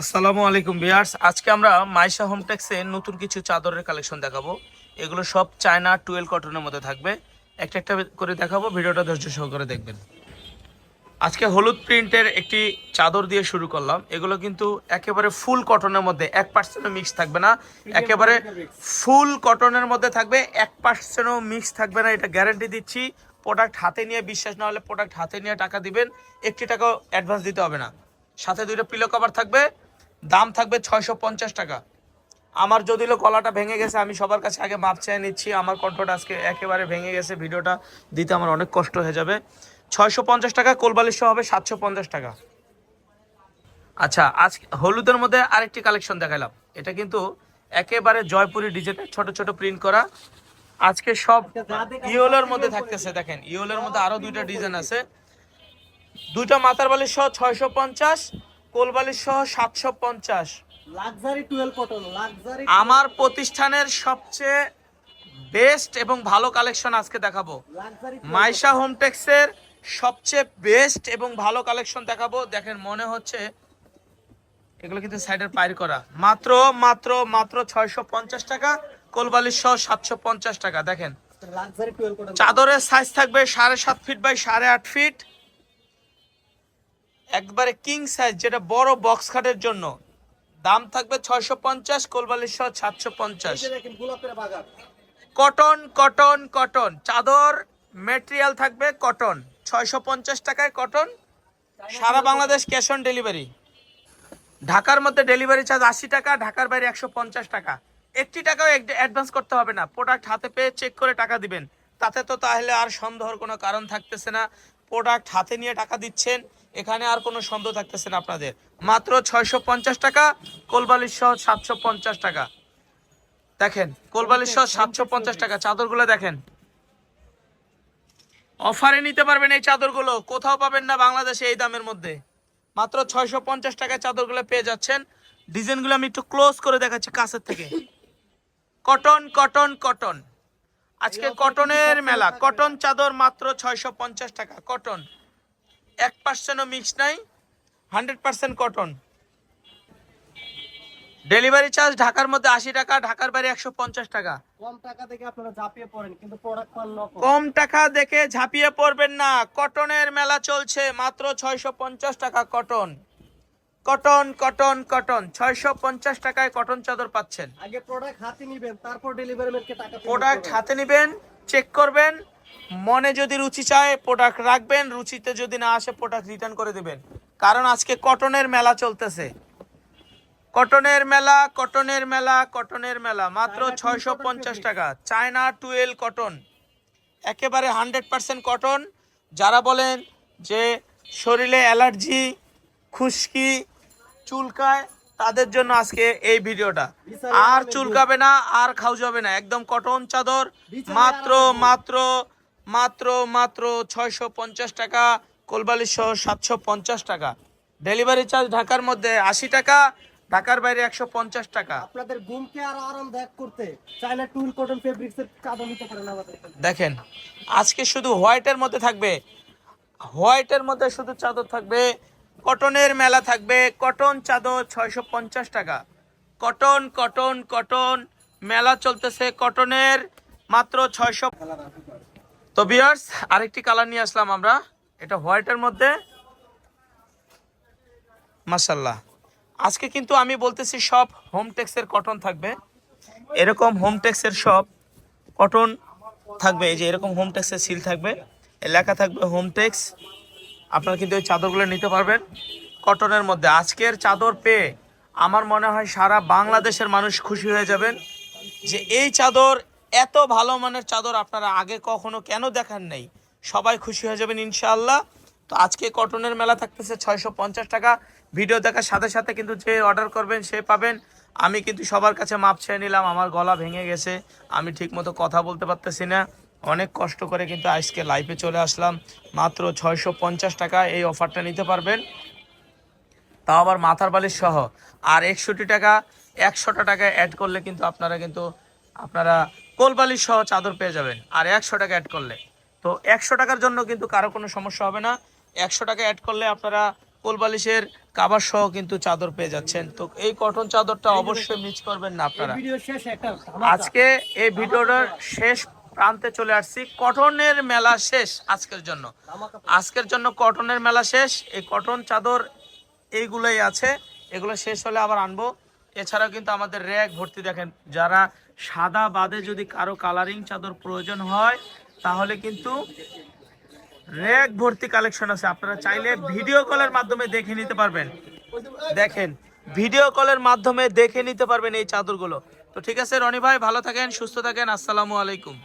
আসসালামু আলাইকুম ভিউয়ার্স, আজকে আমরা মাইশা হোমটেক্সে নতুন কিছু চাদরের কালেকশন দেখাবো। এগুলো সব চায়না টুয়েল কটনের মধ্যে থাকবে। একটা একটা করে দেখাবো, ভিডিওটা ধৈর্য সহকারে দেখবেন। আজকে হলুদ প্রিন্টের একটি চাদর দিয়ে শুরু করলাম। এগুলো কিন্তু একেবারে ফুল কটনের মধ্যে 1% মিক্স থাকবে না, একেবারে ফুল কটনের মধ্যে থাকবে, 1% মিক্স থাকবে না, এটা গ্যারান্টি দিচ্ছি। প্রোডাক্ট হাতে নিয়ে, বিশ্বাস না হলে প্রোডাক্ট হাতে নিয়ে টাকা দিবেন, একটি টাকাও অ্যাডভান্স দিতে হবে না। সাথে দুইটা পিলো কভার থাকবে, দাম থাকবে 650 টাকা। আমার যদিও গলাটা ভেঙে গেছে, আমি সবার কাছে আগে মাপ চেয়ে নিচ্ছি। আমার কণ্ঠটা আজকে একেবারে ভেঙে গেছে, ভিডিওটা দিতে আমার অনেক কষ্ট হয়ে যাবে। 650 টাকা, কোলবালিশ সহ হবে 750 টাকা। আচ্ছা, আজ হলুদের মধ্যে আরেকটি কালেকশন দেখালাম। এটা কিন্তু একেবারে জয়পুরি ডিজাইনের ছোট ছোট প্রিন্ট করা। আজকে সব ইয়োলের মধ্যে থাকতেছে। দেখেন, ইয়োলের মধ্যে আরো দুইটা ডিজাইন আছে। দুইটা মাথার বালিশ সহ 650, কোলবালিশ সহ 750। লাক্সারি 12 কটন, লাক্সারি আমার প্রতিষ্ঠানের সবচেয়ে বেস্ট এবং ভালো কালেকশন আজকে দেখাবো। লাক্সারি মাইশা হোমটেক্সের সবচেয়ে বেস্ট এবং ভালো কালেকশন দেখাবো। দেখেন, মনে হচ্ছে এগুলো কিন্তু সাইডের পাইর করা। মাত্র মাত্র মাত্র 650 টাকা, কোলবালিশ সহ 750 টাকা। দেখেন, লাক্সারি 12 কটন। চাদরের সাইজ থাকবে 7.5 ফিট বাই 8.5 ফিট, একবারে কিং সাইজ, যেটা বড় বক্স খাটের জন্য। দাম থাকবে 650, কোলবালিশ সহ 750। এই যে দেখেন গোলাপের বাগান। কটন কটন কটন চাদর, মেটেরিয়াল থাকবে কটন। 650 টাকায় কটন, সারা বাংলাদেশ ক্যাশ অন ডেলিভারি। ঢাকার মধ্যে ডেলিভারি চার্জ 80 টাকা, ঢাকার বাইরে 150 টাকা। একটি টাকাও অ্যাডভান্স করতে হবে না, প্রোডাক্ট হাতে পেয়ে চেক করে টাকা দিবেন। তাহলে আর সন্দেহের কোনো কারণ থাকতেছে না। প্রোডাক্ট হাতে নিয়ে টাকা দিচ্ছেন, এখানে আর কোনো সন্দেহ থাকতেছে না আপনাদের। মাত্র 650 টাকা, কোলবালিশ সহ 750 টাকা। দেখেন, কোলবালিশ সহ 750 টাকা। চাদরগুলো দেখেন, অফারে নিতে পারবেন এই চাদরগুলো, কোথাও পাবেন না বাংলাদেশে এই দামের মধ্যে। মাত্র 650 টাকায় চাদরগুলো পেয়ে যাচ্ছেন। ডিজাইনগুলো আমি একটু ক্লোজ করে দেখাচ্ছি কাছের থেকে। কটন কটন কটন, আজকে কটনের মেলা। কটন চাদর মাত্র 650 টাকা। কটন, 1%ও মিক্স নাই, 100% কটন। ডেলিভারি চার্জ ঢাকার মধ্যে 80 টাকা, ঢাকার বাইরে 150 টাকা। কম টাকা থেকে আপনারা ঝাঁপিয়ে পড়েন, কিন্তু প্রোডাক্ট পান নকল। কম টাকা দেখে ঝাঁপিয়ে পড়বেন না, কটনের মেলা চলছে। মাত্র 650 টাকা কটন। কটন কটন কটন, 650 টাকায় কটন চাদর পাচ্ছেন। আগে প্রোডাক্ট হাতে নেবেন, তারপর ডেলিভারি ম্যানকে টাকা পেমেন্ট প্রোডাক্ট করবেন। হাতে নেবেন, চেক করবেন, মনে যদি রুচি চায় প্রোডাক্ট রাখবেন, রুচিতে যদি না আসে প্রোডাক্ট রিটার্ন করে দিবেন। কারণ আজকে কটনের মেলা চলতেছে। কটনের মেলা, কটনের মেলা, কটনের মেলা। মাত্র 650 টাকা, চায়না টুয়েল কটন, একেবারে 100% কটন। যারা বলেন যে শরীরে অ্যালার্জি, খুশকি, চুলকায়, তাদের জন্য আজকে এই ভিডিওটা। আর চুলকাবে না, আর খাওয়াবে না, একদম কটন চাদর। মাত্র মাত্র মাত্র মাত্র 650 টাকা, কোলবালিশ সহ 750 টাকা। ডেলিভারি চার্জ ঢাকার মধ্যে 80 টাকা, ঢাকার বাইরে 150 টাকা। আপনাদের ঘুমকে আরো আরামদায়ক করতে চায়না 12 কটন ফেব্রিক্স এর চাদর নিতে পারেন আমাদের এখান থেকে। দেখেন, আজকে শুধু হোয়াইটের মধ্যে থাকবে, হোয়াইটের মধ্যে শুধু চাদর থাকবে। কটনের মেলা থাকবে, কটন চাদর 650 টাকা। কটন কটন কটন মেলা চলতেছে কটনের, মাত্র 600। তো ভিউয়ার্স, আরেকটি কালার নিয়ে আসলাম আমরা, এটা হোয়াইটের মধ্যে। মাশাল্লাহ, আজকে কিন্তু আমি বলতেছি সব হোমটেক্সের কটন থাকবে। এরকম হোমটেক্সের সব কটন থাকবে। এই যে এরকম হোমটেক্সের সিল থাকবে, লেখা থাকবে হোমটেক্স। আপনারা কিন্তু এই চাদরগুলো নিতে পারবেন কটনের মধ্যে। আজকের চাদর পেয়ে আমার মনে হয় সারা বাংলাদেশের মানুষ খুশি হয়ে যাবেন যে এই চাদর, এত ভালো মানের চাদর আপনারা আগে কখনো কেন দেখান নাই। সবাই খুশি হয়ে যাবেন ইনশাআল্লাহ। তো আজকে কটনের মেলা থাকতেছে 650 টাকা। ভিডিও দেখার সাথে সাথে কিন্তু যে অর্ডার করবেন সে পাবেন। আমি কিন্তু সবার কাছে মাপ চেয়ে নিলাম, আমার গলা ভেঙে গেছে, আমি ঠিকমতো কথা বলতে পারতেছি না। অনেক কষ্ট করে কিন্তু আজকে লাইভে চলে আসলাম। মাত্র 650 টাকা এই অফারটা নিতে পারবেন, তাও আবার মাথার বালিশ সহ। আর 61 টাকা, 100 টাকা অ্যাড করলে কিন্তু আপনারা কোল বালিশ সহ চাদর পেয়ে যাবেন। আর 100 টাকা অ্যাড করলে, তো 100 টাকার জন্য কিন্তু কারো কোনো সমস্যা হবে না। 100 টাকা অ্যাড করলে আপনারা কোল বালিশের কাভার সহ কিন্তু চাদর পেয়ে যাচ্ছেন। তো এই কটন চাদরটা অবশ্যই মিস করবেন না আপনারা। ভিডিও শেষে একটা ধামাকা। আজকে এই ভিডিওটার শেষ প্রান্তে চলে আসছি, কটনের মেলা শেষ আজকের জন্য। আজকের জন্য কটনের মেলা শেষ। এই কটন চাদর এইগুলোই আছে, এগুলো শেষ হলে আবার আনবো। এছাড়াও কিন্তু আমাদের র্যাক ভর্তি, দেখেন যারা সাদা বাদে যদি কারো কালারিং চাদর প্রয়োজন হয় তাহলে কিন্তু র্যাক ভর্তি কালেকশন আছে। আপনারা চাইলে ভিডিও কলের মাধ্যমে দেখে নিতে পারবেন। দেখেন ভিডিও কলের মাধ্যমে দেখে নিতে পারবেন এই চাদরগুলো। তো ঠিক আছে রনি ভাই, ভালো থাকেন, সুস্থ থাকেন, আসসালামু আলাইকুম।